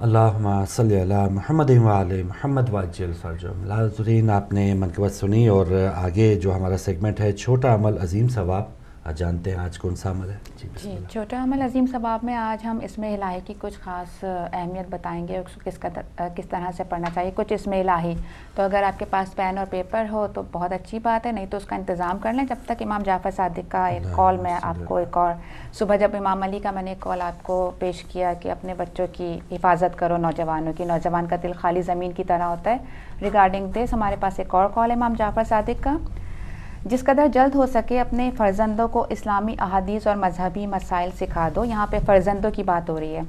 اللہم صلی علی محمد و علی محمد وعجل فرجهم۔ ناظرین، آپ نے منقبت سنی اور آگے جو ہمارا سیگمنٹ ہے چھوٹا عمل عظیم ثواب، جانتے ہیں آج کون سا عمل ہے؟ بسم جی، اللہ۔ چھوٹا عمل عظیم ثواب میں آج ہم اسم الہی کی کچھ خاص اہمیت بتائیں گے اور کس طرح سے پڑھنا چاہیے کچھ اسم الہی۔ تو اگر آپ کے پاس پین اور پیپر ہو تو بہت اچھی بات ہے، نہیں تو اس کا انتظام کر لیں جب تک امام جعفر صادق کا ایک کال میں آپ کو ایک اور صبح جب امام علی کا میں نے ایک کال آپ کو پیش کیا کہ اپنے بچوں کی حفاظت کرو، نوجوانوں کی، نوجوان کا دل خالی زمین کی طرح ہوتا ہے، ریگارڈنگ دس ہمارے پاس ایک اور کال ہے امام جعفر صادق کا۔ جس قدر جلد ہو سکے اپنے فرزندوں کو اسلامی احادیث اور مذہبی مسائل سکھا دو۔ یہاں پہ فرزندوں کی بات ہو رہی ہے۔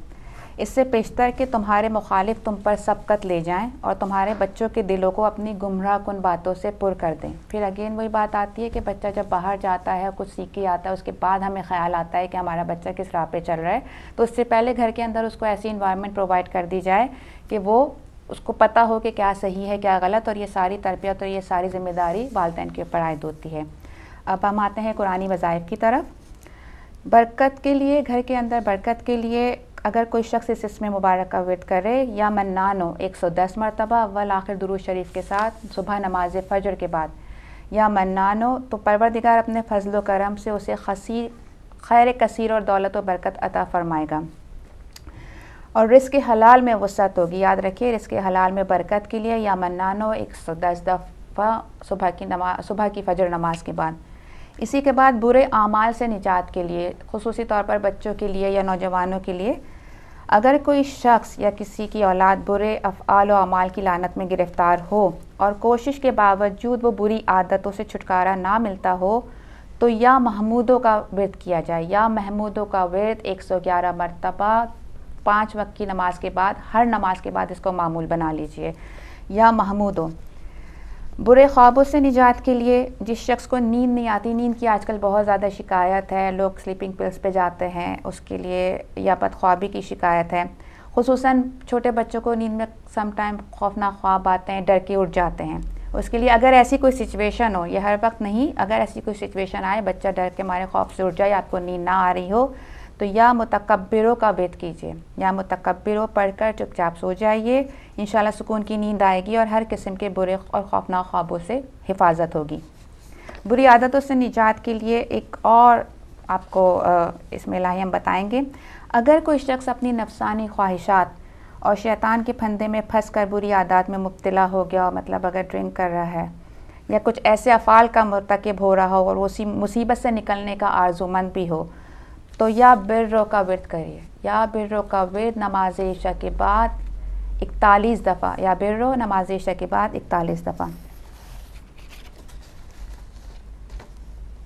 اس سے پیشتر کہ تمہارے مخالف تم پر سبقت لے جائیں اور تمہارے بچوں کے دلوں کو اپنی گمراہ کن باتوں سے پر کر دیں۔ پھر اگین وہی بات آتی ہے کہ بچہ جب باہر جاتا ہے کچھ سیکھ کے آتا ہے، اس کے بعد ہمیں خیال آتا ہے کہ ہمارا بچہ کس راہ پہ چل رہا ہے، تو اس سے پہلے گھر کے اندر اس کو ایسی انوائرمنٹ پرووائڈ کر دی جائے کہ وہ اس کو پتہ ہو کہ کیا صحیح ہے کیا غلط، اور یہ ساری تربیت اور یہ ساری ذمہ داری والدین کے اوپر عائد ہوتی ہے۔ اب ہم آتے ہیں قرآنی وظائف کی طرف۔ برکت کے لیے، گھر کے اندر برکت کے لیے اگر کوئی شخص اس اسم مبارک کا ورد کرے، یا منانو 110 مرتبہ اول آخر درود شریف کے ساتھ صبح نماز فجر کے بعد، یا منانو، تو پروردگار اپنے فضل و کرم سے اسے خیر کثیر اور دولت و برکت عطا فرمائے گا، اور رزق حلال میں وسعت ہوگی۔ یاد رکھیے، رزق حلال میں برکت کے لیے یا منانو 110 دفعہ صبح کی فجر نماز کے بعد۔ اسی کے بعد برے اعمال سے نجات کے لیے، خصوصی طور پر بچوں کے لیے یا نوجوانوں کے لیے، اگر کوئی شخص یا کسی کی اولاد برے افعال و اعمال کی لعنت میں گرفتار ہو اور کوشش کے باوجود وہ بری عادتوں سے چھٹکارا نہ ملتا ہو، تو یا محمودوں کا ورد کیا جائے۔ یا محمودوں کا ورد 111 مرتبہ 5 وقت کی نماز کے بعد، ہر نماز کے بعد اس کو معمول بنا لیجئے۔ یا محمودوں۔ برے خوابوں سے نجات کے لیے، جس شخص کو نیند نہیں آتی، نیند کی آج کل بہت زیادہ شکایت ہے، لوگ سلیپنگ پلس پہ جاتے ہیں اس کے لیے، یا بدخوابی کی شکایت ہے، خصوصاً چھوٹے بچوں کو نیند میں سم ٹائم خوفناک خواب آتے ہیں، ڈر کے اٹھ جاتے ہیں۔ اس کے لیے اگر ایسی کوئی سچویشن ہو، یہ ہر وقت نہیں، اگر ایسی کوئی سچویشن آئے، بچہ ڈر کے مارے خوف سے اٹھ جائے، آپ کو نیند نہ آ رہی ہو، تو یا متکبروں کا ورد کیجیے۔ یا متکبروں پڑھ کر چپ چاپ سو جائیے، انشاءاللہ سکون کی نیند آئے گی اور ہر قسم کے برے اور خوفناک خوابوں سے حفاظت ہوگی۔ بری عادتوں سے نجات کے لیے ایک اور آپ کو اسم الہی ہم بتائیں گے۔ اگر کوئی شخص اپنی نفسانی خواہشات اور شیطان کے پھندے میں پھنس کر بری عادات میں مبتلا ہو گیا، مطلب اگر ڈرنک کر رہا ہے یا کچھ ایسے افعال کا مرتکب ہو رہا ہو اور وہ اسی مصیبت سے نکلنے کا آرزومند بھی ہو، تو یا برو کا ورد کریے۔ یا برو کا ورد نماز عشاء کے بعد 41 دفعہ، یا برو نماز عشاء کے بعد 41 دفعہ۔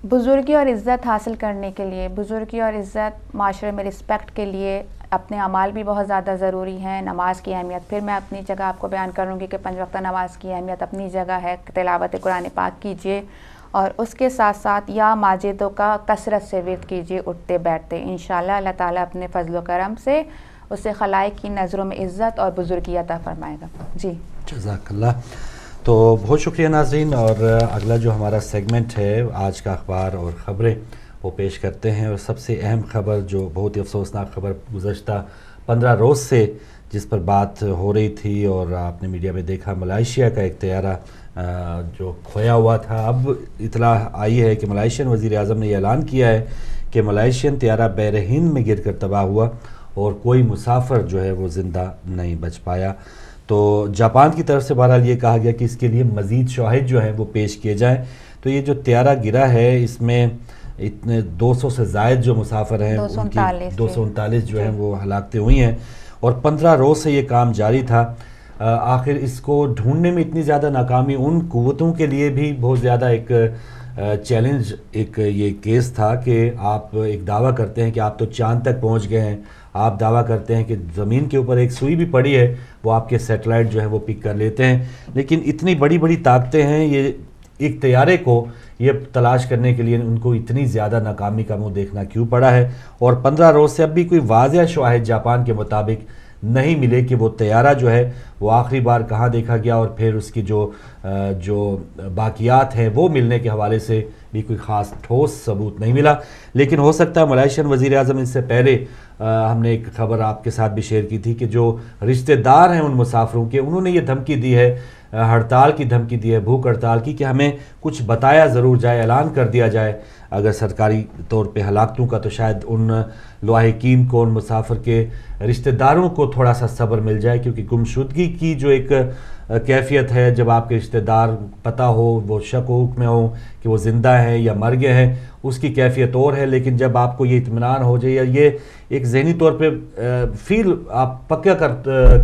بزرگی اور عزت حاصل کرنے کے لیے، بزرگی اور عزت معاشرے میں رسپیکٹ کے لیے اپنے اعمال بھی بہت زیادہ ضروری ہیں۔ نماز کی اہمیت پھر میں اپنی جگہ آپ کو بیان کروں گی کہ 5 وقتہ نماز کی اہمیت اپنی جگہ ہے، تلاوت قرآن پاک کیجیے، اور اس کے ساتھ ساتھ یا ماجدوں کا کثرت سے ورد کیجیے اٹھتے بیٹھتے۔ انشاءاللہ اللہ تعالیٰ اپنے فضل و کرم سے اسے خلائق کی نظروں میں عزت اور بزرگی عطا فرمائے گا۔ جی جزاک اللہ۔ تو بہت شکریہ ناظرین، اور اگلا جو ہمارا سیگمنٹ ہے آج کا اخبار اور خبریں وہ پیش کرتے ہیں، اور سب سے اہم خبر جو بہت ہی افسوسناک خبر گزشتہ 15 روز سے جس پر بات ہو رہی تھی اور آپ نے میڈیا میں دیکھا، ملائیشیا کا ایک طیارہ جو کھویا ہوا تھا۔ اب اطلاع آئی ہے کہ ملائیشین وزیر اعظم نے یہ اعلان کیا ہے کہ ملائیشین طیارہ بحر ہند میں گر کر تباہ ہوا اور کوئی مسافر جو ہے وہ زندہ نہیں بچ پایا۔ تو جاپان کی طرف سے بہرحال یہ کہا گیا کہ اس کے لیے مزید شواہد جو ہیں وہ پیش کیے جائیں۔ تو یہ جو طیارہ گرا ہے اس میں اتنے 200 سے زائد جو مسافر ہیں، ان کی 239 جو ہیں وہ ہلاکتیں ہوئی ہیں، اور 15 روز سے یہ کام جاری تھا۔ آخر اس کو ڈھونڈنے میں اتنی زیادہ ناکامی ان قوتوں کے لیے بھی بہت زیادہ ایک چیلنج، ایک یہ کیس تھا کہ آپ ایک دعویٰ کرتے ہیں کہ آپ تو چاند تک پہنچ گئے ہیں، آپ دعویٰ کرتے ہیں کہ زمین کے اوپر ایک سوئی بھی پڑی ہے وہ آپ کے سیٹلائٹ جو ہے وہ پک کر لیتے ہیں، لیکن اتنی بڑی بڑی طاقتیں ہیں، یہ ایک طیارے کو یہ تلاش کرنے کے لیے ان کو اتنی زیادہ ناکامی کا منہ دیکھنا کیوں پڑا ہے؟ اور 15 روز سے اب بھی کوئی واضح شواہد جاپان کے مطابق نہیں ملے کہ وہ طیارہ جو ہے وہ آخری بار کہاں دیکھا گیا، اور پھر اس کی جو باقیات ہیں وہ ملنے کے حوالے سے بھی کوئی خاص ٹھوس ثبوت نہیں ملا۔ لیکن ہو سکتا ہے ملائیشین وزیر اعظم، اس سے پہلے ہم نے ایک خبر آپ کے ساتھ بھی شیئر کی تھی کہ جو رشتہ دار ہیں ان مسافروں کے، انہوں نے یہ دھمکی دی ہے، ہڑتال کی دھمکی دی ہے، بھوک ہڑتال کی، کہ ہمیں کچھ بتایا ضرور جائے، اعلان کر دیا جائے اگر سرکاری طور پہ ہلاکتوں کا، تو شاید ان لواحقین کو، ان مسافر کے رشتہ داروں کو تھوڑا سا صبر مل جائے، کیونکہ گمشدگی کی جو ایک کیفیت ہے، جب آپ کے رشتہ دار پتہ ہو، وہ شک و شک میں ہو کہ وہ زندہ ہیں یا مر گئے ہیں، اس کی کیفیت اور ہے۔ لیکن جب آپ کو یہ اطمینان ہو جائے، یا یہ ایک ذہنی طور پہ فیل آپ پکا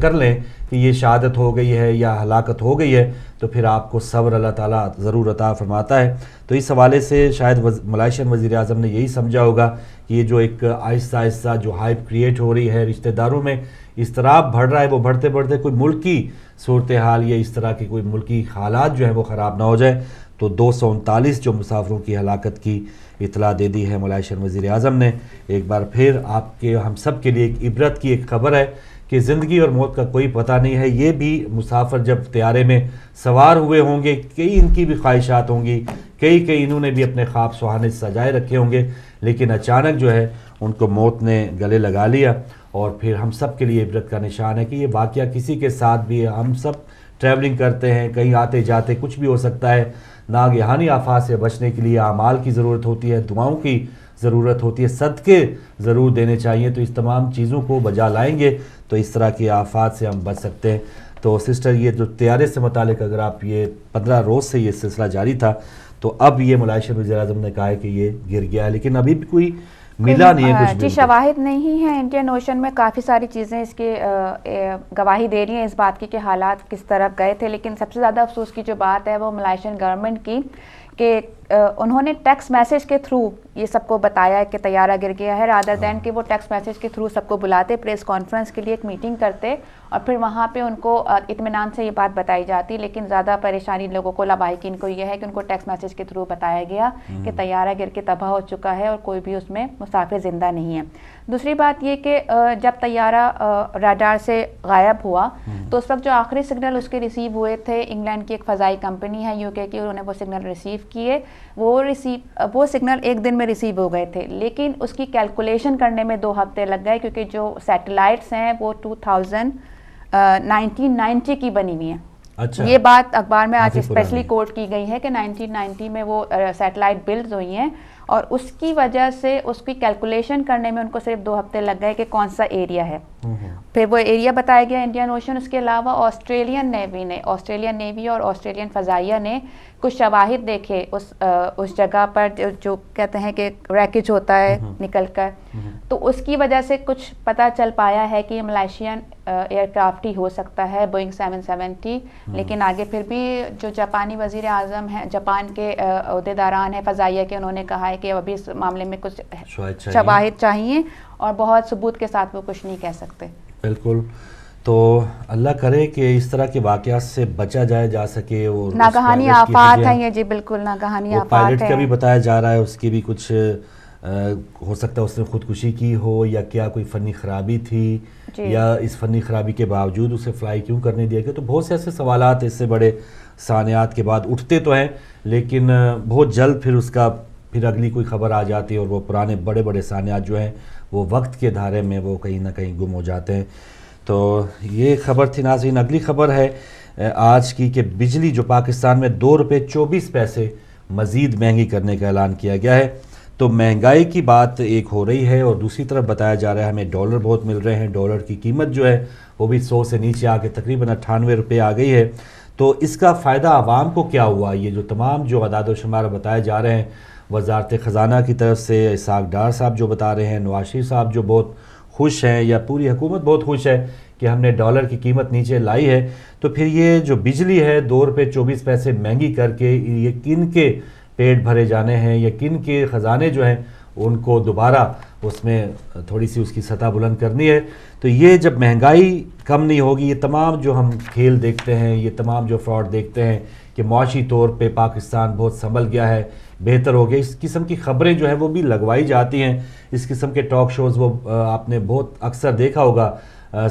کر لیں کہ یہ شہادت ہو گئی ہے یا ہلاکت ہو گئی ہے، تو پھر آپ کو صبر اللہ تعالیٰ ضرور عطا فرماتا ہے۔ تو اس حوالے سے شاید ملائیشین وزیر اعظم نے یہی سمجھا ہوگا کہ یہ جو ایک آہستہ آہستہ جو ہائپ کریٹ ہو رہی ہے، رشتہ داروں میں اضطراب بڑھ رہا ہے، وہ بڑھتے بڑھتے کوئی ملکی صورتحال یا اس طرح کے کوئی ملکی حالات جو ہیں وہ خراب نہ ہو جائے۔ تو 239 جو مسافروں کی ہلاکت کی اطلاع دے دی ہے ملائیشین وزیر اعظم نے۔ ایک بار پھر آپ کے ہم سب کے لیے ایک عبرت کی ایک خبر ہے کہ زندگی اور موت کا کوئی پتہ نہیں ہے۔ یہ بھی مسافر جب طیارے میں سوار ہوئے ہوں گے، کئی ان کی بھی خواہشات ہوں گی، کئی انہوں نے بھی اپنے خواب سہانے سجائے رکھے ہوں گے، لیکن اچانک جو ہے ان کو موت نے گلے لگا لیا۔ اور پھر ہم سب کے لیے عبرت کا نشان ہے کہ یہ واقعہ کسی کے ساتھ بھی، ہم سب ٹریولنگ کرتے ہیں، کہیں آتے جاتے، کچھ بھی ہو سکتا ہے۔ ناگہانی آفات سے بچنے کے لیے اعمال کی ضرورت ہوتی ہے، دعاؤں کی ضرورت ہوتی ہے، صدقے ضرور دینے چاہیے۔ تو اس تمام چیزوں کو بجا لائیں گے تو اس طرح کی آفات سے ہم بچ سکتے ہیں۔ تو سسٹر، یہ جو طیارے سے متعلق اگر آپ، یہ 15 روز سے یہ سلسلہ جاری تھا، تو اب یہ ملائیشین وزیر اعظم نے کہا ہے کہ یہ گر گیا ہے، لیکن ابھی بھی کوئی ملا نہیں ہے کچھ بھی۔ جی، شواہد نہیں ہیں انڈین اوشن میں، کافی ساری چیزیں اس کی گواہی دے رہی ہیں اس بات کی کہ حالات کس طرف گئے تھے، لیکن سب سے زیادہ افسوس کی جو بات ہے وہ ملائیشین گورنمنٹ کی کہ انہوں نے ٹیکسٹ میسیج کے تھرو یہ سب کو بتایا ہے کہ طیارہ گر گیا ہے، رادر دین کہ وہ ٹیکسٹ میسیج کے تھرو سب کو بلاتے، پریس کانفرنس کے لیے ایک میٹنگ کرتے اور پھر وہاں پہ ان کو اطمینان سے یہ بات بتائی جاتی۔ لیکن زیادہ پریشانی لوگوں کو، لواحقین کو یہ ہے کہ ان کو ٹیکسٹ میسیج کے تھرو بتایا گیا کہ طیارہ گر کے تباہ ہو چکا ہے اور کوئی بھی اس میں مسافر زندہ نہیں ہے۔ دوسری بات یہ کہ جب طیارہ ریڈار سے غائب ہوا تو اس وقت جو آخری سگنل اس کے ریسیو ہوئے تھے، انگلینڈ کی ایک فضائی کمپنی ہے UK کی، انہوں نے وہ سگنل ریسیو کیے، وہ سگنل ایک دن میں ریسیو ہو گئے تھے، لیکن اس کی کیلکولیشن کرنے میں 2 ہفتے لگ گئے، کیونکہ جو سیٹلائٹس ہیں وہ 1990 کی بنی ہوئی ہیں۔ اچھا، یہ بات اخبار میں آج اسپیشلی کوٹ کی گئی ہے کہ 1990 میں وہ سیٹلائٹ بلڈ ہوئی ہیں، اور اس کی وجہ سے اس کی کیلکولیشن کرنے میں ان کو صرف 2 ہفتے لگ گئے کہ کون سا ایریا ہے۔ پھر وہ ایریا بتایا گیا انڈین اوشن۔ اس کے علاوہ آسٹریلین نیوی اور آسٹریلین فضائیہ نے کچھ شواہد دیکھے اس جگہ پر جو کہتے ہیں کہ ریکیج ہوتا ہے نکل کر، تو اس کی وجہ سے کچھ پتہ چل پایا ہے کہ یہ ملائیشین ایئر کرافٹ ہی ہو سکتا ہے، بوئنگ 770۔ لیکن آگے پھر بھی جو جاپانی وزیر اعظم ہیں، جاپان کے عہدیداران ہیں فضائیہ کے، انہوں نے کہا ہے کہ ابھی اس معاملے میں کچھ شواہد چاہیے اور بہت ثبوت کے ساتھ وہ کچھ نہیں کہہ سکتے۔ بالکل، تو اللہ کرے کہ اس طرح کے واقعات سے بچا جا سکے۔ اور ناگہانی آفات ہیں یہ، جی بالکل ناگہانی آفات ہیں۔ پائلٹ کا بھی بتایا جا رہا ہے اس کی بھی کچھ ہو سکتا ہے اس نے خودکشی کی ہو، یا کیا کوئی فنی خرابی تھی، یا اس فنی خرابی کے باوجود اسے فلائی کیوں کرنے دیا گیا۔ تو بہت سے ایسے سوالات اس سے بڑے سانحات کے بعد اٹھتے تو ہیں، لیکن بہت جلد پھر اس کا اگلی کوئی خبر آ جاتی ہے، اور وہ پرانے بڑے سانحات جو ہیں وہ وقت کے دھارے میں وہ کہیں نہ کہیں گم ہو جاتے ہیں۔ تو یہ خبر تھی ناظرین۔ اگلی خبر ہے آج کی کہ بجلی جو پاکستان میں 2 روپے 24 پیسے مزید مہنگی کرنے کا اعلان کیا گیا ہے۔ تو مہنگائی کی بات ایک ہو رہی ہے، اور دوسری طرف بتایا جا رہا ہے ہمیں ڈالر بہت مل رہے ہیں، ڈالر کی قیمت جو ہے وہ بھی 100 سے نیچے آ کے تقریباً 98 روپے آ گئی ہے۔ تو اس کا فائدہ عوام کو کیا ہوا؟ یہ جو تمام جو اعداد و شمار بتائے جا رہے ہیں وزارت خزانہ کی طرف سے، اسحاق ڈار صاحب جو بتا رہے ہیں، نواز شریف صاحب جو بہت خوش ہیں، یا پوری حکومت بہت خوش ہے کہ ہم نے ڈالر کی قیمت نیچے لائی ہے، تو پھر یہ جو بجلی ہے 2 روپے 24 پیسے مہنگی کر کے یہ کن کے پیٹ بھرے جانے ہیں، یا کن کے خزانے جو ہیں ان کو دوبارہ اس میں تھوڑی سی اس کی سطح بلند کرنی ہے۔ تو یہ جب مہنگائی کم نہیں ہوگی، یہ تمام جو ہم کھیل دیکھتے ہیں، یہ تمام جو فراڈ دیکھتے ہیں کہ معاشی طور پہ پاکستان بہت سنبھل گیا ہے، بہتر ہو گیا، اس قسم کی خبریں جو ہیں وہ بھی لگوائی جاتی ہیں، اس قسم کے ٹاک شوز وہ آپ نے بہت اکثر دیکھا ہوگا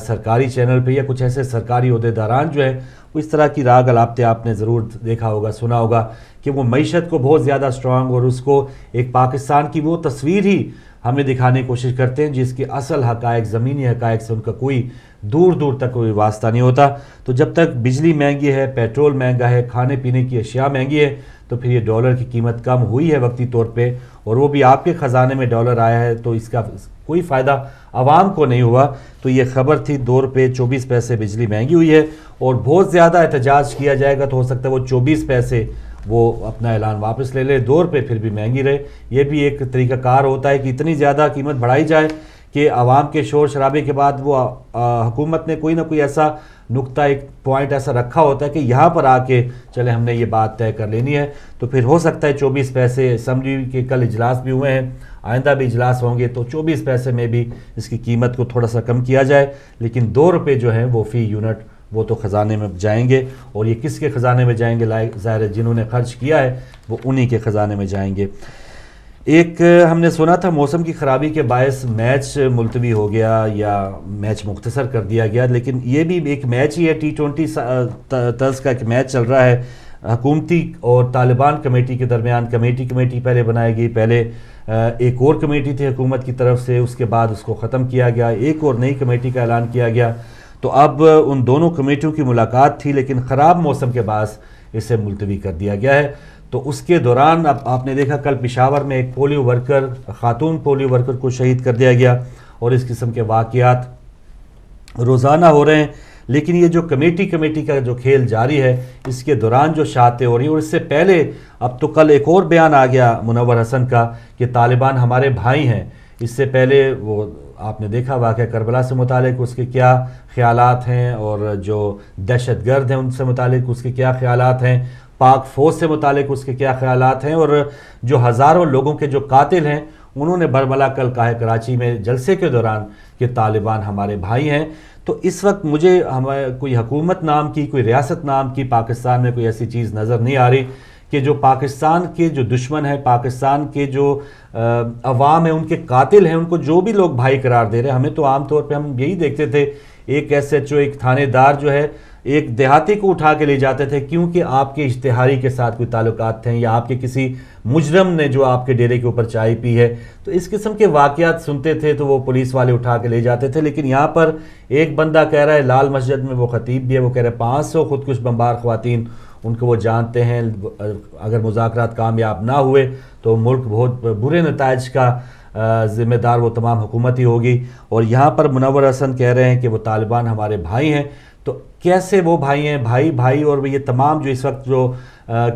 سرکاری چینل پہ یا کچھ ایسے سرکاری عہدیداران جو ہیں وہ اس طرح کی راگ الاپتے آپ نے ضرور دیکھا ہوگا، سنا ہوگا کہ وہ معیشت کو بہت زیادہ سٹرانگ اور اس کو ایک پاکستان کی وہ تصویر ہی ہمیں دکھانے کی کوشش کرتے ہیں جس کے اصل حقائق، زمینی حقائق سے ان کا کوئی دور دور تک کوئی واسطہ نہیں ہوتا۔ تو جب تک بجلی مہنگی ہے، پیٹرول مہنگا ہے، کھانے پینے کی اشیاء مہنگی ہے، تو پھر یہ ڈالر کی قیمت کم ہوئی ہے وقتی طور پہ، اور وہ بھی آپ کے خزانے میں ڈالر آیا ہے تو اس کا کوئی فائدہ عوام کو نہیں ہوا۔ تو یہ خبر تھی 2 روپے 24 پیسے بجلی مہنگی ہوئی ہے، اور بہت زیادہ احتجاج کیا جائے گا تو ہو سکتا ہے وہ 24 پیسے وہ اپنا اعلان واپس لے لے، 2 روپے پھر بھی مہنگی رہے۔ یہ بھی ایک طریقہ کار ہوتا ہے کہ اتنی زیادہ قیمت بڑھائی جائے کہ عوام کے شور شرابے کے بعد وہ حکومت نے کوئی نہ کوئی ایسا نقطہ، ایک پوائنٹ ایسا رکھا ہوتا ہے کہ یہاں پر آ کے چلے ہم نے یہ بات طے کر لینی ہے، تو پھر ہو سکتا ہے 24 پیسے۔ اسمبلی کے کل اجلاس بھی ہوئے ہیں، آئندہ بھی اجلاس ہوں گے، تو 24 پیسے میں بھی اس کی قیمت کو تھوڑا سا کم کیا جائے، لیکن 2 روپے جو ہیں وہ فی یونٹ وہ تو خزانے میں جائیں گے، اور یہ کس کے خزانے میں جائیں گے؟ ظاہر ہے جنہوں نے خرچ کیا ہے وہ انہی کے خزانے میں جائیں گے۔ ایک ہم نے سنا تھا موسم کی خرابی کے باعث میچ ملتوی ہو گیا یا میچ مختصر کر دیا گیا، لیکن یہ بھی ایک میچ ہی ہے، T20 طرز کا ایک میچ چل رہا ہے حکومتی اور طالبان کمیٹی کے درمیان۔ کمیٹی پہلے بنائی گئی، پہلے ایک اور کمیٹی تھی حکومت کی طرف سے، اس کے بعد اس کو ختم کیا گیا، ایک اور نئی کمیٹی کا اعلان کیا گیا۔ تو اب ان دونوں کمیٹیوں کی ملاقات تھی، لیکن خراب موسم کے باعث اسے ملتوی کر دیا گیا ہے۔ تو اس کے دوران اب آپ نے دیکھا کل پشاور میں ایک پولیو ورکر، خاتون پولیو ورکر کو شہید کر دیا گیا، اور اس قسم کے واقعات روزانہ ہو رہے ہیں۔ لیکن یہ جو کمیٹی کا جو کھیل جاری ہے، اس کے دوران جو شاعتیں ہو رہی ہیں، اور اس سے پہلے اب تو کل ایک اور بیان آ گیا منور حسن کا کہ طالبان ہمارے بھائی ہیں۔ اس سے پہلے وہ آپ نے دیکھا واقعہ کربلا سے متعلق اس کے کیا خیالات ہیں، اور جو دہشت گرد ہیں ان سے متعلق اس کے کیا خیالات ہیں، پاک فوج سے متعلق اس کے کیا خیالات ہیں، اور جو ہزاروں لوگوں کے جو قاتل ہیں انہوں نے برملا کل کہا ہے کراچی میں جلسے کے دوران کہ طالبان ہمارے بھائی ہیں۔ تو اس وقت مجھے کوئی حکومت نام کی، کوئی ریاست نام کی پاکستان میں کوئی ایسی چیز نظر نہیں آ رہی کہ جو پاکستان کے جو دشمن ہیں، پاکستان کے جو عوام ہیں، ان کے قاتل ہیں، ان کو جو بھی لوگ بھائی قرار دے رہے ہیں۔ ہمیں تو عام طور پہ ہم یہی دیکھتے تھے، ایک SHO، ایک تھانے دار جو ہے ایک دیہاتی کو اٹھا کے لے جاتے تھے کیونکہ آپ کے اشتہاری کے ساتھ کوئی تعلقات تھے، یا آپ کے کسی مجرم نے جو آپ کے ڈیرے کے اوپر چائے پی ہے، تو اس قسم کے واقعات سنتے تھے تو وہ پولیس والے اٹھا کے لے جاتے تھے۔ لیکن یہاں پر ایک بندہ کہہ رہا ہے، لال مسجد میں وہ خطیب بھی ہے، وہ کہہ رہا ہے 500 خودکش بمبار خواتین، ان کو وہ جانتے ہیں اگر مذاکرات کامیاب نہ ہوئے تو ملک بہت برے نتائج کا ذمہ دار وہ تمام حکومت ہی ہوگی۔ اور یہاں پر منور حسن کہہ رہے ہیں کہ وہ طالبان ہمارے بھائی ہیں۔ تو کیسے وہ بھائی ہیں؟ بھائی اور یہ تمام جو اس وقت جو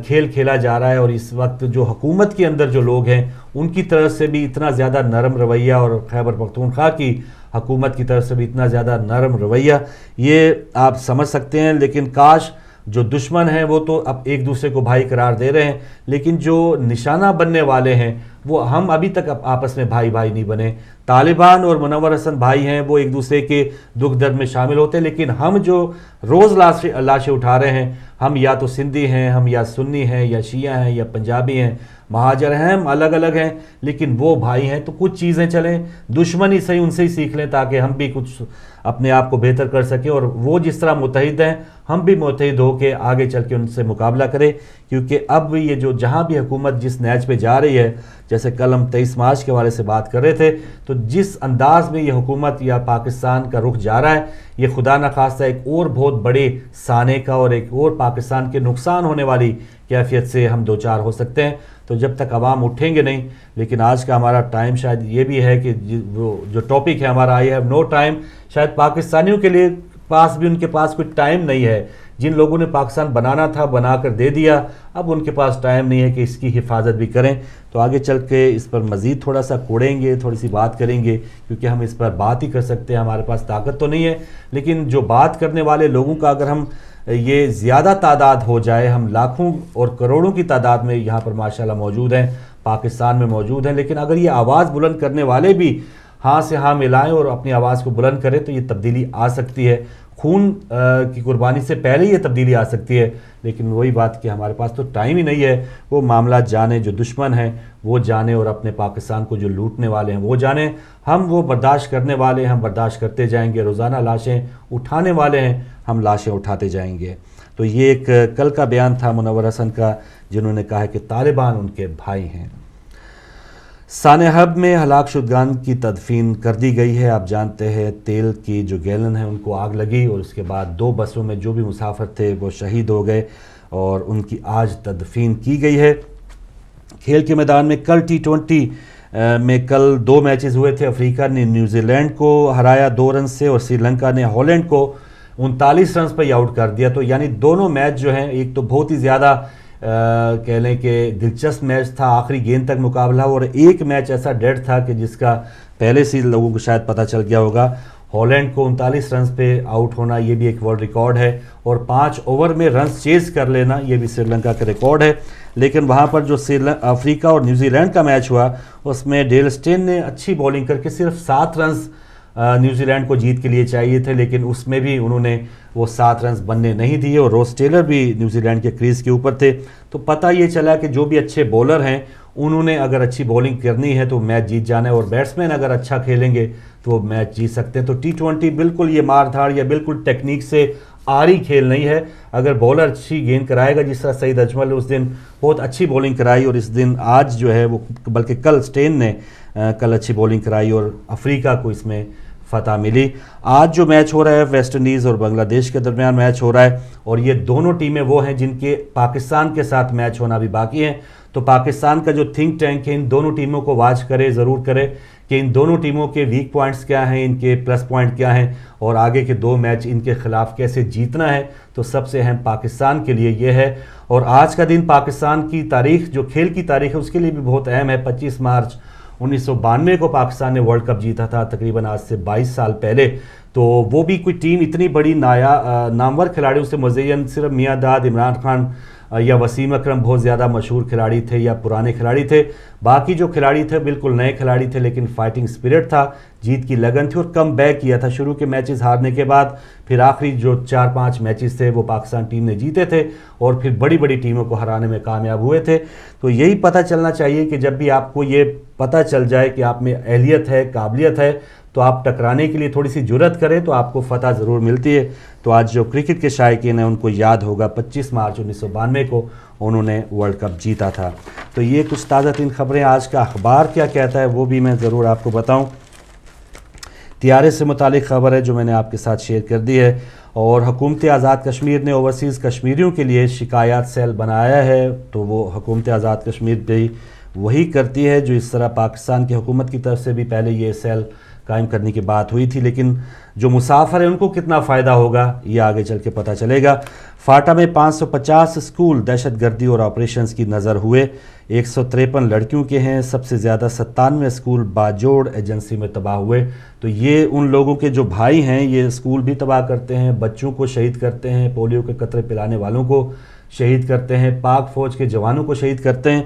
کھیل کھیلا جا رہا ہے، اور اس وقت جو حکومت کے اندر جو لوگ ہیں ان کی طرف سے بھی اتنا زیادہ نرم رویہ، اور خیبر پختونخوا کی حکومت کی طرف سے بھی اتنا زیادہ نرم رویہ، یہ آپ سمجھ سکتے ہیں۔ لیکن کاش جو دشمن ہیں وہ تو اب ایک دوسرے کو بھائی قرار دے رہے ہیں، لیکن جو نشانہ بننے والے ہیں وہ ہم ابھی تک آپس میں بھائی نہیں بنے۔ طالبان اور منور حسن بھائی ہیں، وہ ایک دوسرے کے دکھ درد میں شامل ہوتے ہیں، لیکن ہم جو روز لاشیں اٹھا رہے ہیں، ہم یا تو سندھی ہیں، ہم یا سنی ہیں، یا شیعہ ہیں، یا پنجابی ہیں، مہاجر ہیں، ہم الگ الگ ہیں، لیکن وہ بھائی ہیں۔ تو کچھ چیزیں چلیں دشمنی صحیح ان سے ہی سیکھ لیں تاکہ ہم بھی کچھ اپنے آپ کو بہتر کر سکیں، اور وہ جس طرح متحد ہیں ہم بھی متحد ہو کے آگے چل کے ان سے مقابلہ کریں۔ کیونکہ اب یہ جو جہاں بھی حکومت جس نیچ پہ جا رہی ہے، جیسے کل ہم 23 مارچ کے حوالے سے بات کر رہے تھے، تو جس انداز میں یہ حکومت یا پاکستان کا رخ جا رہا ہے، یہ خدا نخواستہ ایک اور بہت بڑے سانے کا اور ایک اور پاکستان کے نقصان ہونے والی کیفیت سے ہم دوچار ہو سکتے ہیں۔ تو جب تک عوام اٹھیں گے نہیں، لیکن آج کا ہمارا ٹائم شاید یہ بھی ہے کہ جو ٹاپک ہے ہمارا آئی ہیو نو ٹائم، شاید پاکستانیوں کے لیے پاس بھی ان کے پاس کوئی ٹائم نہیں ہے۔ جن لوگوں نے پاکستان بنانا تھا بنا کر دے دیا، اب ان کے پاس ٹائم نہیں ہے کہ اس کی حفاظت بھی کریں۔ تو آگے چل کے اس پر مزید تھوڑا سا کوڑیں گے، تھوڑی سی بات کریں گے، کیونکہ ہم اس پر بات ہی کر سکتے ہیں، ہمارے پاس طاقت تو نہیں ہے، لیکن جو بات کرنے والے لوگوں کا اگر ہم یہ زیادہ تعداد ہو جائے، ہم لاکھوں اور کروڑوں کی تعداد میں یہاں پر ماشاءاللہ موجود ہیں، پاکستان میں موجود ہیں، لیکن اگر یہ آواز بلند کرنے والے بھی ہاں سے ہاں ملائیں اور اپنی آواز کو بلند کریں تو یہ تبدیلی آ سکتی ہے۔ خون کی قربانی سے پہلے یہ تبدیلی آ سکتی ہے، لیکن وہی بات کہ ہمارے پاس تو ٹائم ہی نہیں ہے، وہ معاملات جانے جو دشمن ہیں وہ جانے، اور اپنے پاکستان کو جو لوٹنے والے ہیں وہ جانے، ہم وہ برداشت کرنے والے ہیں، ہم برداشت کرتے جائیں گے، روزانہ لاشیں اٹھانے والے ہیں، ہم لاشیں اٹھاتے جائیں گے۔ تو یہ ایک کل کا بیان تھا منور حسن کا، جنہوں نے کہا کہ طالبان ان کے بھائی ہیں۔ سانحب میں ہلاک شدگان کی تدفین کر دی گئی ہے۔ آپ جانتے ہیں تیل کی جو گیلن ہیں ان کو آگ لگی، اور اس کے بعد 2 بسوں میں جو بھی مسافر تھے وہ شہید ہو گئے، اور ان کی آج تدفین کی گئی ہے۔ کھیل کے میدان میں کل T20 میں کل 2 میچز ہوئے تھے۔ افریقہ نے نیوزی لینڈ کو ہرایا 2 رن سے، اور سری لنکا نے ہالینڈ کو 39 رنز پر ہی آؤٹ کر دیا۔ تو یعنی دونوں میچ جو ہیں، ایک تو بہت ہی زیادہ کہہ لیں کہ دلچسپ میچ تھا، آخری گیند تک مقابلہ، اور ایک میچ ایسا ڈیڈ تھا کہ جس کا پہلے سے لوگوں کو شاید پتہ چل گیا ہوگا۔ ہالینڈ کو 39 رنز پہ آؤٹ ہونا یہ بھی ایک ورلڈ ریکارڈ ہے، اور 5 اوور میں رنز چیز کر لینا یہ بھی سری لنکا کا ریکارڈ ہے۔ لیکن وہاں پر جو افریقہ اور نیوزی لینڈ کا میچ ہوا، اس میں ڈیل اسٹین نے اچھی بولنگ کر کے صرف 7 رنز نیوزی لینڈ کو جیت کے لیے چاہیے تھے، لیکن اس میں بھی انہوں نے وہ 7 رنز بننے نہیں دیے، اور روس ٹیلر بھی نیوزی لینڈ کے کریز کے اوپر تھے۔ تو پتہ یہ چلا کہ جو بھی اچھے بولر ہیں انہوں نے اگر اچھی بولنگ کرنی ہے تو میچ جیت جانا ہے، اور بیٹسمین اگر اچھا کھیلیں گے تو وہ میچ جیت سکتے ہیں۔ تو T20 بالکل یہ مار دھاڑ یا بالکل ٹیکنیک سے آری کھیل نہیں ہے۔ اگر بولر اچھی گیند کرائے گا، جس طرح سعید اجمل اس دن بہت اچھی بولنگ کرائی، اور اس دن آج جو ہے وہ بلکہ کل اسٹین نے کل اچھی بولنگ کرائی اور افریقہ کو اس میں فتح ملی۔ آج جو میچ ہو رہا ہے ویسٹ انڈیز اور بنگلہ دیش کے درمیان میچ ہو رہا ہے، اور یہ دونوں ٹیمیں وہ ہیں جن کے پاکستان کے ساتھ میچ ہونا بھی باقی ہیں۔ تو پاکستان کا جو تھنک ٹینک ہے ان دونوں ٹیموں کو واچ کرے، ضرور کرے کہ ان دونوں ٹیموں کے ویک پوائنٹس کیا ہیں، ان کے پلس پوائنٹ کیا ہیں، اور آگے کے 2 میچ ان کے خلاف کیسے جیتنا ہے۔ تو سب سے اہم پاکستان کے لیے یہ ہے، اور آج کا دن پاکستان کی تاریخ، جو کھیل کی تاریخ ہے، اس کے لیے بھی بہت اہم ہے۔ 25 مارچ 1992 کو پاکستان نے ورلڈ کپ جیتا تھا، تقریباً آج سے 22 سال پہلے۔ تو وہ بھی کوئی ٹیم اتنی بڑی نامور کھلاڑیوں سے مزین صرف میاں داد، عمران خان یا وسیم اکرم بہت زیادہ مشہور کھلاڑی تھے یا پرانے کھلاڑی تھے، باقی جو کھلاڑی تھے بالکل نئے کھلاڑی تھے، لیکن فائٹنگ سپرٹ تھا، جیت کی لگن تھی، اور کم بیک کیا تھا۔ شروع کے میچز ہارنے کے بعد پھر آخری جو 4-5 میچز تھے وہ پاکستان ٹیم نے جیتے تھے، اور پھر بڑی بڑی ٹیموں کو ہرانے میں کامیاب ہوئے تھے۔ تو یہی پتہ چلنا چاہیے کہ جب بھی آپ کو یہ پتہ چل جائے کہ آپ میں اہلیت ہے، قابلیت ہے، تو آپ ٹکرانے کے لیے تھوڑی سی جرت کریں تو آپ کو فتح ضرور ملتی ہے۔ تو آج جو کرکٹ کے شائقین ہیں ان کو یاد ہوگا 25 مارچ 1992 کو انہوں نے ورلڈ کپ جیتا تھا۔ تو یہ کچھ تازہ ترین خبریں، آج کا اخبار کیا کہتا ہے وہ بھی میں ضرور آپ کو بتاؤں۔ طیارے سے متعلق خبر ہے جو میں نے آپ کے ساتھ شیئر کر دی ہے، اور حکومت آزاد کشمیر نے اوورسیز کشمیریوں کے لیے شکایات سیل بنایا ہے۔ تو وہ حکومت آزاد کشمیر بھی وہی کرتی ہے جو اس طرح پاکستان کی حکومت کی طرف سے بھی پہلے یہ سیل قائم کرنے کی بات ہوئی تھی، لیکن جو مسافر ہیں ان کو کتنا فائدہ ہوگا یہ آگے چل کے پتہ چلے گا۔ فاٹا میں 550 اسکول دہشت گردی اور آپریشنز کی نظر ہوئے، 153 لڑکیوں کے ہیں، سب سے زیادہ 97 اسکول باجوڑ ایجنسی میں تباہ ہوئے۔ تو یہ ان لوگوں کے جو بھائی ہیں یہ اسکول بھی تباہ کرتے ہیں، بچوں کو شہید کرتے ہیں، پولیو کے قطرے پلانے والوں کو شہید کرتے ہیں، پاک فوج کے جوانوں کو شہید کرتے ہیں،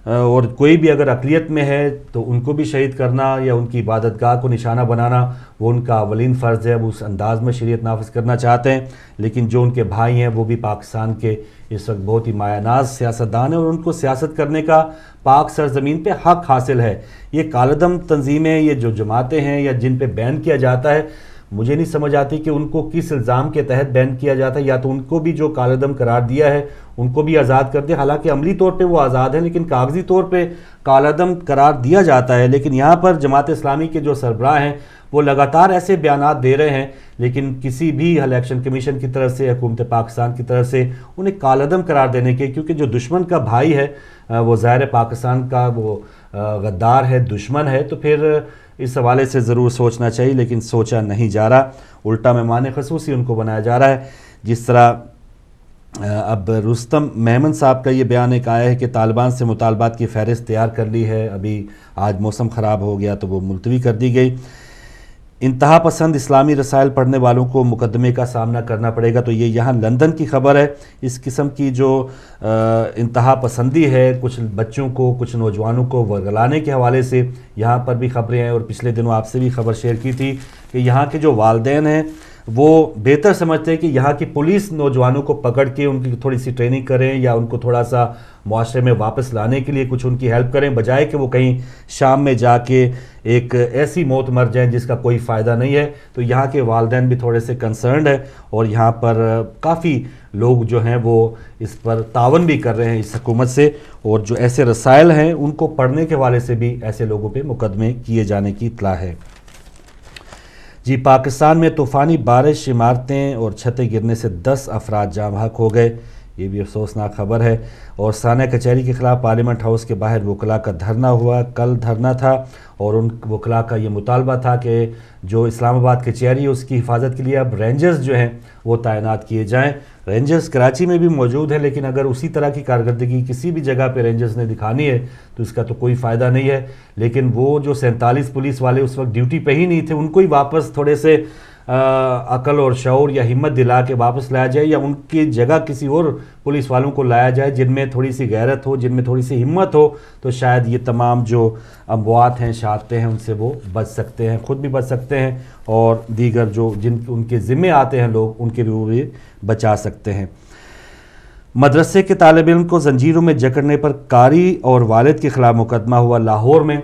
اور کوئی بھی اگر اقلیت میں ہے تو ان کو بھی شہید کرنا یا ان کی عبادت گاہ کو نشانہ بنانا وہ ان کا اولین فرض ہے، وہ اس انداز میں شریعت نافذ کرنا چاہتے ہیں۔ لیکن جو ان کے بھائی ہیں وہ بھی پاکستان کے اس وقت بہت ہی مایہ ناز سیاستدان ہیں، اور ان کو سیاست کرنے کا پاک سرزمین پہ حق حاصل ہے۔ یہ کالعدم تنظیمیں، یہ جو جماعتیں ہیں یا جن پہ بین کیا جاتا ہے، مجھے نہیں سمجھ آتی کہ ان کو کس الزام کے تحت بین کیا جاتا ہے، یا تو ان کو بھی جو کالعدم قرار دیا ہے ان کو بھی آزاد کر دیں، حالانکہ عملی طور پہ وہ آزاد ہیں لیکن کاغذی طور پہ کالعدم قرار دیا جاتا ہے۔ لیکن یہاں پر جماعت اسلامی کے جو سربراہ ہیں وہ لگاتار ایسے بیانات دے رہے ہیں، لیکن کسی بھی الیکشن کمیشن کی طرف سے، حکومت پاکستان کی طرف سے انہیں کالعدم قرار دینے کے، کیونکہ جو دشمن کا بھائی ہے وہ ظاہر پاکستان کا وہ غدار ہے، دشمن ہے، تو پھر اس حوالے سے ضرور سوچنا چاہیے، لیکن سوچا نہیں جا رہا، الٹا مہمان خصوصی ان کو بنایا جا رہا ہے۔ جس طرح اب رستم میمن صاحب کا یہ بیان ایک آیا ہے کہ طالبان سے مطالبات کی فہرست تیار کر لی ہے، ابھی آج موسم خراب ہو گیا تو وہ ملتوی کر دی گئی۔ انتہا پسند اسلامی رسائل پڑھنے والوں کو مقدمے کا سامنا کرنا پڑے گا، تو یہ یہاں لندن کی خبر ہے۔ اس قسم کی جو انتہا پسندی ہے کچھ بچوں کو، کچھ نوجوانوں کو ورگلانے کے حوالے سے یہاں پر بھی خبریں ہیں، اور پچھلے دنوں آپ سے بھی خبر شیئر کی تھی کہ یہاں کے جو والدین ہیں وہ بہتر سمجھتے ہیں کہ یہاں کی پولیس نوجوانوں کو پکڑ کے ان کی تھوڑی سی ٹریننگ کریں یا ان کو تھوڑا سا معاشرے میں واپس لانے کے لیے کچھ ان کی ہیلپ کریں، بجائے کہ وہ کہیں شام میں جا کے ایک ایسی موت مر جائیں جس کا کوئی فائدہ نہیں ہے۔ تو یہاں کے والدین بھی تھوڑے سے کنسرنڈ ہیں اور یہاں پر کافی لوگ جو ہیں وہ اس پر تعاون بھی کر رہے ہیں اس حکومت سے، اور جو ایسے رسائل ہیں ان کو پڑھنے کے حوالے سے بھی ایسے لوگوں پہ مقدمے کیے جانے کی اطلاع ہے۔ جی، پاکستان میں طوفانی بارش، عمارتیں اور چھتیں گرنے سے 10 افراد جاں بحق ہو گئے، یہ بھی افسوسناک خبر ہے۔ اور ثانیہ کچہری کے خلاف پارلیمنٹ ہاؤس کے باہر وکلاء کا دھرنا ہوا، کل دھرنا تھا، اور ان وکلاء کا یہ مطالبہ تھا کہ جو اسلام آباد کچہری ہے اس کی حفاظت کے لیے اب رینجرز جو ہیں وہ تعینات کیے جائیں۔ رینجرز کراچی میں بھی موجود ہیں، لیکن اگر اسی طرح کی کارکردگی کسی بھی جگہ پہ رینجرز نے دکھانی ہے تو اس کا تو کوئی فائدہ نہیں ہے۔ لیکن وہ جو 47 پولیس والے اس وقت ڈیوٹی پہ ہی نہیں تھے، ان کو ہی واپس تھوڑے سے عقل اور شعور یا ہمت دلا کے واپس لایا جائے، یا ان کی جگہ کسی اور پولیس والوں کو لایا جائے جن میں تھوڑی سی غیرت ہو، جن میں تھوڑی سی ہمت ہو، تو شاید یہ تمام جو اموات ہیں، شہادتیں ہیں، ان سے وہ بچ سکتے ہیں، خود بھی بچ سکتے ہیں، اور دیگر جو جن ان کے ذمے آتے ہیں لوگ، ان کے بھی وہ بھی بچا سکتے ہیں۔ مدرسے کے طالب علم کو زنجیروں میں جکڑنے پر قاری اور والد کے خلاف مقدمہ ہوا لاہور میں۔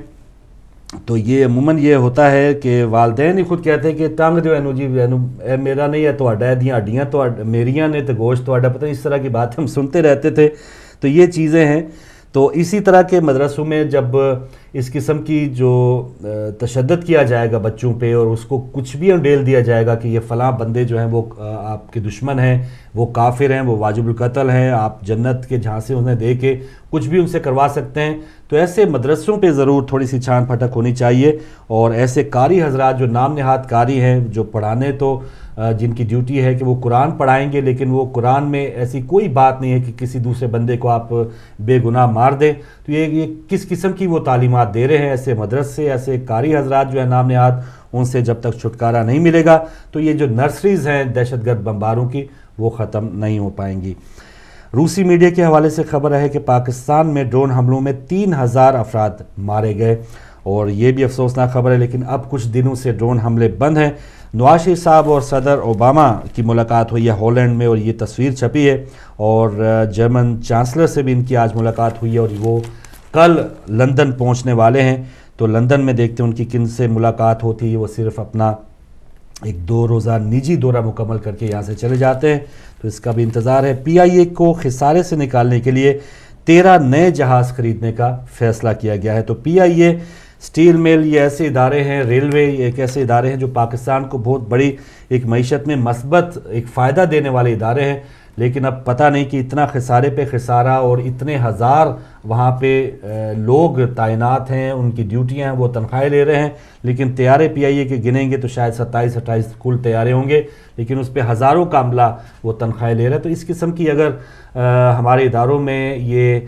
تو یہ عموماً یہ ہوتا ہے کہ والدین ہی خود کہتے ہیں کہ ٹنگ جو ہے جی اے میرا نہیں ہے تو دیاں ہڈیاں تو میریاں نے تو گوشت تو پتہ نہیں، اس طرح کی بات ہم سنتے رہتے تھے۔ تو یہ چیزیں ہیں۔ تو اسی طرح کے مدرسوں میں جب اس قسم کی جو تشدد کیا جائے گا بچوں پہ، اور اس کو کچھ بھی انڈیل دیا جائے گا کہ یہ فلاں بندے جو ہیں وہ آپ کے دشمن ہیں، وہ کافر ہیں، وہ واجب القتل ہیں، آپ جنت کے جھانسے انہیں دے کے کچھ بھی ان سے کروا سکتے ہیں، تو ایسے مدرسوں پہ ضرور تھوڑی سی چھان پھٹک ہونی چاہیے۔ اور ایسے قاری حضرات جو نام نہاد قاری ہیں، جو پڑھانے تو جن کی ڈیوٹی ہے کہ وہ قرآن پڑھائیں گے، لیکن وہ قرآن میں ایسی کوئی بات نہیں ہے کہ کسی دوسرے بندے کو آپ بے گناہ مار دیں، تو یہ کس قسم کی وہ تعلیمات دے رہے ہیں ایسے مدرسے، ایسے قاری حضرات جو ہیں نام نہاد، ان سے جب تک چھٹکارا نہیں ملے گا تو یہ جو نرسریز ہیں دہشت گرد بمباروں کی، وہ ختم نہیں ہو پائیں گی۔ روسی میڈیا کے حوالے سے خبر ہے کہ پاکستان میں ڈرون حملوں میں 3000 افراد مارے گئے، اور یہ بھی افسوسناک خبر ہے، لیکن اب کچھ دنوں سے ڈرون حملے بند ہیں۔ نواز شریف صاحب اور صدر اوباما کی ملاقات ہوئی ہے ہالینڈ میں، اور یہ تصویر چھپی ہے، اور جرمن چانسلر سے بھی ان کی آج ملاقات ہوئی ہے، اور وہ کل لندن پہنچنے والے ہیں۔ تو لندن میں دیکھتے ہیں ان کی کن سے ملاقات ہوتی ہے، وہ صرف اپنا ایک 2 روزہ نجی دورہ مکمل کر کے یہاں سے چلے جاتے ہیں، تو اس کا بھی انتظار ہے۔ پی آئی اے کو خسارے سے نکالنے کے لیے 13 نئے جہاز خریدنے کا فیصلہ کیا گیا ہے۔ تو پی آئی اے، سٹیل مل، یہ ایسے ادارے ہیں، ریلوے، یہ ایک ایسے ادارے ہیں جو پاکستان کو بہت بڑی ایک معیشت میں مثبت ایک فائدہ دینے والے ادارے ہیں، لیکن اب پتہ نہیں کہ اتنا خسارے پہ خسارہ، اور اتنے ہزار وہاں پہ لوگ تعینات ہیں، ان کی ڈیوٹیاں ہیں، وہ تنخواہیں لے رہے ہیں، لیکن طیارے پی آئی اے کے گنیں گے تو شاید 27-28 کل طیارے ہوں گے، لیکن اس پہ ہزاروں کا عملہ وہ تنخواہیں لے رہے ہیں۔ تو اس قسم کی اگر ہمارے اداروں میں یہ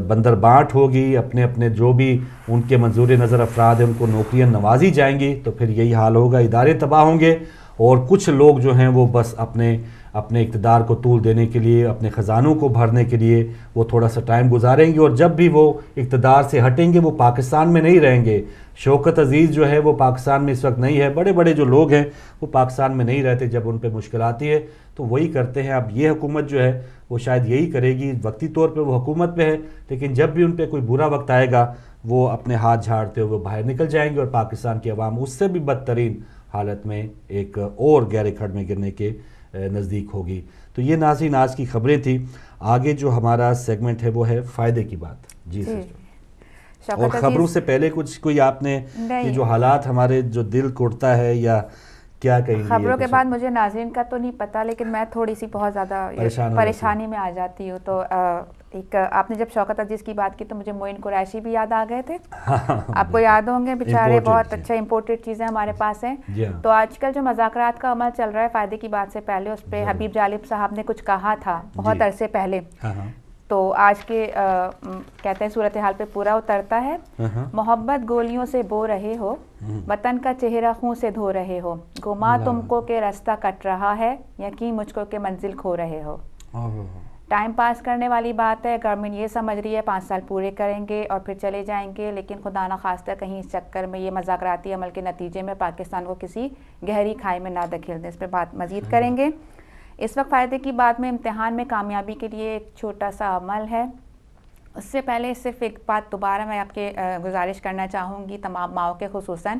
بندر بانٹ ہوگی، اپنے اپنے جو بھی ان کے منظور نظر افراد ہیں ان کو نوکریاں نوازی جائیں گی، تو پھر یہی حال ہوگا، ادارے تباہ ہوں گے، اور کچھ لوگ جو ہیں وہ بس اپنے اقتدار کو طول دینے کے لیے، اپنے خزانوں کو بھرنے کے لیے وہ تھوڑا سا ٹائم گزاریں گے، اور جب بھی وہ اقتدار سے ہٹیں گے وہ پاکستان میں نہیں رہیں گے۔ شوکت عزیز جو ہے وہ پاکستان میں اس وقت نہیں ہے، بڑے بڑے جو لوگ ہیں وہ پاکستان میں نہیں رہتے، جب ان پہ مشکل آتی ہے تو وہی کرتے ہیں۔ اب یہ حکومت جو ہے وہ شاید یہی کرے گی، وقتی طور پہ وہ حکومت پہ ہے، لیکن جب بھی ان پہ کوئی برا وقت آئے گا وہ اپنے ہاتھ جھاڑتے ہوئے باہر نکل جائیں گے، اور پاکستان کی عوام اس سے بھی بدترین حالت میں ایک اور گہرے کھڈ میں گرنے کے نزدیک ہوگی۔ تو یہ ناظرین آج کی خبریں تھیں۔ آگے جو ہمارا سیگمنٹ ہے وہ ہے فائدے کی بات۔ جی سسٹر، اور خبروں سے پہلے کچھ کوئی آپ نے یہ جو حالات ہمارے جو دل کوٹتا ہے یا کیا کہیں گے؟ خبروں کے بعد مجھے ناظرین کا تو نہیں پتا، لیکن میں تھوڑی سی بہت زیادہ پریشانی میں آ جاتی ہوں۔ تو ایک آپ نے جب شوکت عزیز کی بات کی تو مجھے معین قریشی بھی یاد آ گئے تھے، آپ کو یاد ہوں گے، بیچارے بہت اچھا امپورٹڈ چیزیں ہمارے پاس ہیں۔ تو آج کل جو مذاکرات کا عمل چل رہا ہے فائدے کی بات سے پہلے، اس پہ حبیب جالب صاحب نے کچھ کہا تھا بہت عرصے پہلے، تو آج کے کہتے ہیں صورتحال پہ پورا اترتا ہے۔ محبت گولیوں سے بو رہے ہو، وطن کا چہرہ خون سے دھو رہے ہو، گما تم کو کہ راستہ کٹ رہا ہے، یقین مجھ کو کہ منزل کھو رہے ہو۔ ٹائم پاس کرنے والی بات ہے. گورنمنٹ یہ سمجھ رہی ہے 5 سال پورے کریں گے اور پھر چلے جائیں گے, لیکن خدا نخواستہ کہیں اس چکر میں یہ مذاکراتی عمل کے نتیجے میں پاکستان کو کسی گہری کھائی میں نہ دھکیل دیں. اس پہ بات مزید کریں گے. اس وقت فائدے کی بات میں امتحان میں کامیابی کے لیے ایک چھوٹا سا عمل ہے. اس سے پہلے صرف ایک بات دوبارہ میں آپ کے گزارش کرنا چاہوں گی تمام ماؤں کے خصوصاً,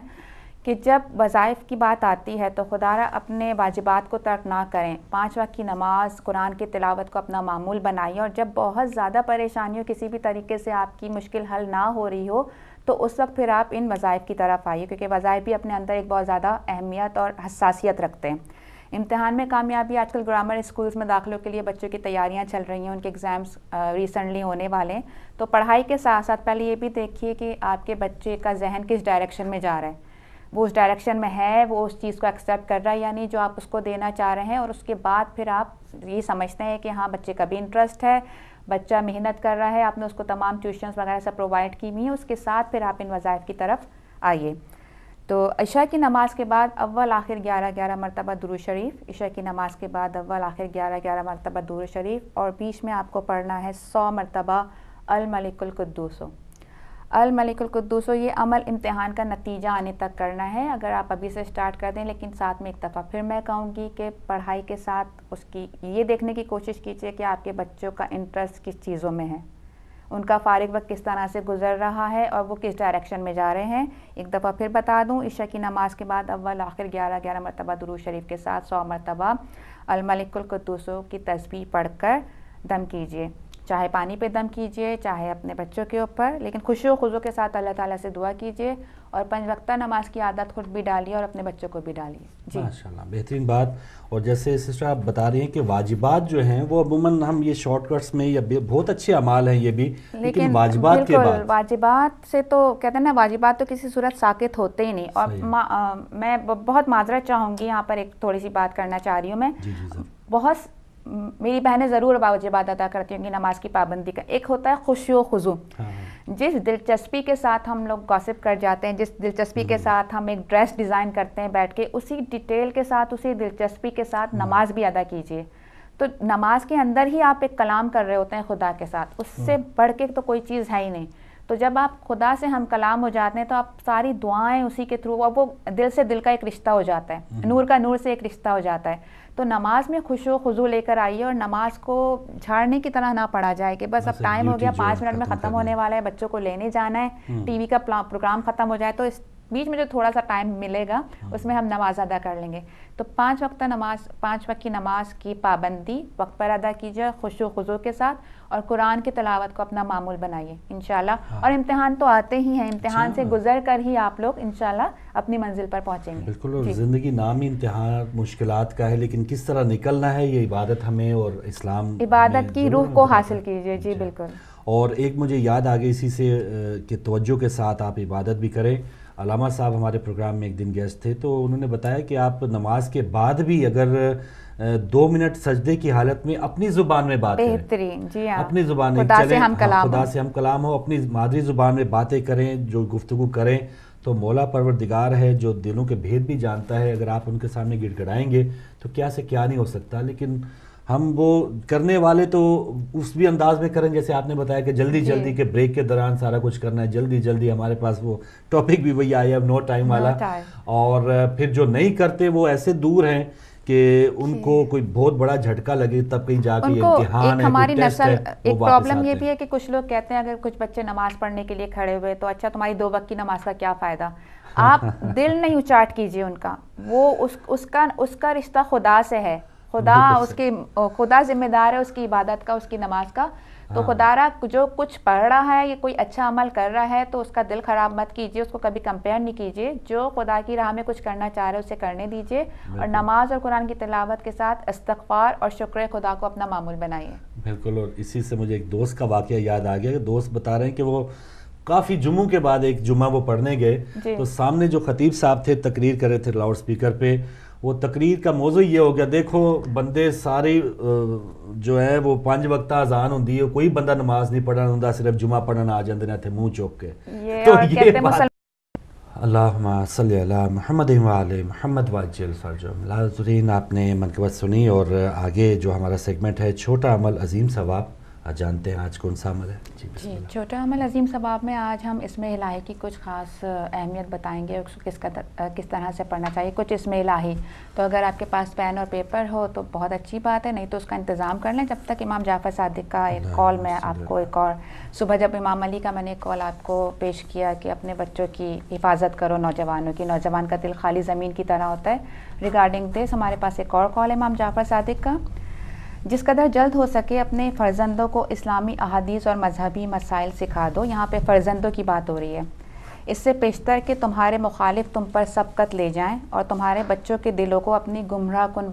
کہ جب وظائف کی بات آتی ہے تو خدا را اپنے واجبات کو ترک نہ کریں. 5 وقت کی نماز, قرآن کی تلاوت کو اپنا معمول بنائیے, اور جب بہت زیادہ پریشانی ہو, کسی بھی طریقے سے آپ کی مشکل حل نہ ہو رہی ہو, تو اس وقت پھر آپ ان وظائف کی طرف آئیے, کیونکہ وظائف بھی اپنے اندر ایک بہت زیادہ اہمیت اور حساسیت رکھتے ہیں. امتحان میں کامیابی, آج کل گرامر اسکولز میں داخلوں کے لیے بچوں کی تیاریاں چل رہی ہیں, ان کے ایگزامس ریسنٹلی ہونے والے ہیں. تو پڑھائی کے ساتھ ساتھ پہلے یہ بھی دیکھیے کہ آپ کے بچے کا ذہن کس ڈائریکشن میں جا رہا ہے, وہ اس ڈائریکشن میں ہے, وہ اس چیز کو ایکسیپٹ کر رہا ہے یا نہیں جو آپ اس کو دینا چاہ رہے ہیں. اور اس کے بعد پھر آپ یہ سمجھتے ہیں کہ ہاں بچے کا بھی انٹرسٹ ہے, بچہ محنت کر رہا ہے, آپ نے اس کو تمام ٹیوشنز وغیرہ سب پرووائڈ کی ہوئی ہیں. اس کے ساتھ پھر آپ ان وظائف کی طرف آئیے. تو عشاء کی نماز کے بعد اول آخر 11 مرتبہ درود شریف, عشاء کی نماز کے بعد اول آخر 11 مرتبہ درود شریف, اور بیچ میں آپ کو پڑھنا ہے 100 مرتبہ الملک القدوس. الملک القدوس, یہ عمل امتحان کا نتیجہ آنے تک کرنا ہے. اگر آپ ابھی سے سٹارٹ کر دیں, لیکن ساتھ میں ایک دفعہ پھر میں کہوں گی کہ پڑھائی کے ساتھ اس کی یہ دیکھنے کی کوشش کیجیے کہ آپ کے بچوں کا انٹرسٹ کس چیزوں میں ہے, ان کا فارغ وقت کس طرح سے گزر رہا ہے, اور وہ کس ڈائریکشن میں جا رہے ہیں. ایک دفعہ پھر بتا دوں, عشاء کی نماز کے بعد اول آخر 11 مرتبہ درود شریف کے ساتھ 100 مرتبہ الملک القدوس کی تسبیح پڑھ کر دم کیجیے. چاہے پانی پہ دم کیجیے, چاہے اپنے بچوں کے اوپر, لیکن خوشی و خضوع کے ساتھ اللہ تعالیٰ سے دعا کیجیے, اور 5 وقتہ نماز کی عادت خود بھی ڈالیے اور اپنے بچوں کو بھی ڈالیے. جی ماشاءاللہ, بہترین بات. اور جیسے سسٹر آپ بتا رہی ہیں کہ واجبات جو ہیں وہ عموماً ہم یہ شارٹ کٹس میں یا بہت اچھے اعمال ہیں یہ بھی, لیکن واجبات کے بعد واجبات سے تو کہتے ہیں نا, واجبات تو کسی صورت ساقط ہوتے ہی نہیں. اور میں بہت معذرت چاہوں گی, یہاں پر ایک تھوڑی سی بات کرنا چاہ رہی ہوں میں. بہت میری بہنیں ضرور واجبات ادا کرتی ہوں گی نماز کی پابندی کا. ایک ہوتا ہے خشوع و خضوع, جس دلچسپی کے ساتھ ہم لوگ گاسپ کر جاتے ہیں, جس دلچسپی کے ساتھ ہم ایک ڈریس ڈیزائن کرتے ہیں بیٹھ کے, اسی ڈیٹیل کے ساتھ, اسی دلچسپی کے ساتھ نماز بھی ادا کیجیے. تو نماز کے اندر ہی آپ ایک کلام کر رہے ہوتے ہیں خدا کے ساتھ, اس سے بڑھ کے تو کوئی چیز ہے ہی نہیں. تو جب آپ خدا سے ہم کلام ہو جاتے ہیں تو آپ ساری دعائیں اسی کے تھرو, وہ دل سے دل کا ایک رشتہ ہو جاتا ہے, نور کا نور سے ایک رشتہ ہو جاتا ہے. تو نماز میں خشوع و خضوع لے کر آئیے, اور نماز کو جھاڑنے کی طرح نہ پڑھا جائے کہ بس اب ٹائم ہو گیا, 5 منٹ میں ختم ہونے والا ہے, بچوں کو لینے جانا ہے, ٹی وی کا پروگرام ختم ہو جائے, تو اس بیچ میں جو تھوڑا سا ٹائم ملے گا اس میں ہم نماز ادا کر لیں گے. تو 5 وقت کی نماز کی پابندی وقت پر ادا کیجیے خشوع و خضوع کے ساتھ, اور قرآن کی تلاوت کو اپنا معمول بنائیے انشاءاللہ. اور امتحان تو آتے ہی ہیں, امتحان سے گزر کر ہی آپ لوگ انشاءاللہ اپنی منزل پر پہنچیں گے. بالکل. اور زندگی نام ہی امتحان مشکلات کا ہے, لیکن کس طرح نکلنا ہے یہ عبادت ہمیں اور اسلام عبادت کی روح کو حاصل کیجیے. جی بالکل. اور ایک مجھے یاد آ گئی اسی سے کہ توجہ کے ساتھ آپ عبادت بھی کریں. علامہ صاحب ہمارے پروگرام میں ایک دن گیسٹ تھے, تو انہوں نے بتایا کہ آپ نماز کے بعد بھی اگر 2 منٹ سجدے کی حالت میں اپنی زبان میں بات کریں, بہترین. جی ہاں, اپنی زبان میں خدا سے ہم کلام ہو, اپنی مادری زبان میں باتیں کریں, جو گفتگو کریں, تو مولا پروردگار ہے جو دلوں کے بھید بھی جانتا ہے. اگر آپ ان کے سامنے گڑ گڑائیں گے تو کیا سے کیا نہیں ہو سکتا. لیکن ہم وہ کرنے والے تو اس بھی انداز میں کریں جیسے آپ نے بتایا کہ جلدی کے بریک کے دوران سارا کچھ کرنا ہے, جلدی ہمارے پاس وہ ٹاپک بھی وہی آیا نو ٹائم والا. اور پھر جو نہیں کرتے وہ ایسے دور ہیں کہ ان کو کوئی بہت بڑا جھٹکا لگے تب کہیں جا کے امتحان ہے, ہماری نسل ایک پرابلم یہ بھی ہے کہ کچھ لوگ کہتے ہیں اگر کچھ بچے نماز پڑھنے کے لیے کھڑے ہوئے تو اچھا تمہاری 2 وقت کی نماز کا کیا فائدہ. آپ دل نہیں اچاٹ کیجیے ان کا, وہ اس کا رشتہ خدا سے ہے. خدا ذمہ دار ہے اس کی عبادت کا, اس کی نماز کا. تو خدا را جو کچھ پڑھ رہا ہے یا کوئی اچھا عمل کر رہا ہے تو اس کا دل خراب مت کیجیے, اس کو کبھی کمپیئر نہیں کیجیے. جو خدا کی راہ میں کچھ کرنا چاہ رہے اسے کرنے دیجیے, اور نماز اور قرآن کی تلاوت کے ساتھ استغفار اور شکر خدا کو اپنا معمول بنائیے. بالکل. اور اسی سے مجھے ایک دوست کا واقعہ یاد آ گیا کہ دوست بتا رہے ہیں کہ وہ کافی جمعوں کے بعد ایک جمعہ وہ پڑھنے گئے, تو سامنے جو خطیب صاحب تھے تقریر کر رہے تھے لاؤڈ اسپیکر پہ, وہ تقریر کا موضوع یہ ہو گیا, دیکھو بندے سارے جو ہے وہ 5 وقتہ اذان ہوندی ہے, کوئی بندہ نماز نہیں پڑھنا ہوندا, صرف جمعہ پڑھنا آ جاندے نے تے منہ چوک کے. تو یہ اللہم صلی علی محمد وعلی محمد وعجل فرجہم۔ ناظرین، آپ نے منقبت سنی اور آگے جو ہمارا سیگمنٹ ہے چھوٹا عمل عظیم ثواب، جانتے ہیں آج کون سا عمل ہے؟ جی بسم جی، اللہ۔ چھوٹا عمل عظیم ثواب میں آج ہم اسم الہی کی کچھ خاص اہمیت بتائیں گے، اس کو کس طرح سے پڑھنا چاہیے، کچھ اسم الہی۔ تو اگر آپ کے پاس پین اور پیپر ہو تو بہت اچھی بات ہے، نہیں تو اس کا انتظام کر لیں جب تک امام جعفر صادق کا ایک کال میں آپ کو ایک اور صبح جب امام علی کا میں نے ایک کال آپ کو پیش کیا کہ اپنے بچوں کی حفاظت کرو، نوجوانوں کی، نوجوان کا دل خالی زمین کی طرح ہوتا ہے، ریگارڈنگ دس ہمارے پاس ایک اور کال ہے امام جعفر صادق کا۔ جس قدر جلد ہو سکے اپنے فرزندوں کو اسلامی احادیث اور مذہبی مسائل سکھا دو۔ یہاں پہ فرزندوں کی بات ہو رہی ہے۔ اس سے پیشتر کہ تمہارے مخالف تم پر سبقت لے جائیں اور تمہارے بچوں کے دلوں کو اپنی گمراہ کن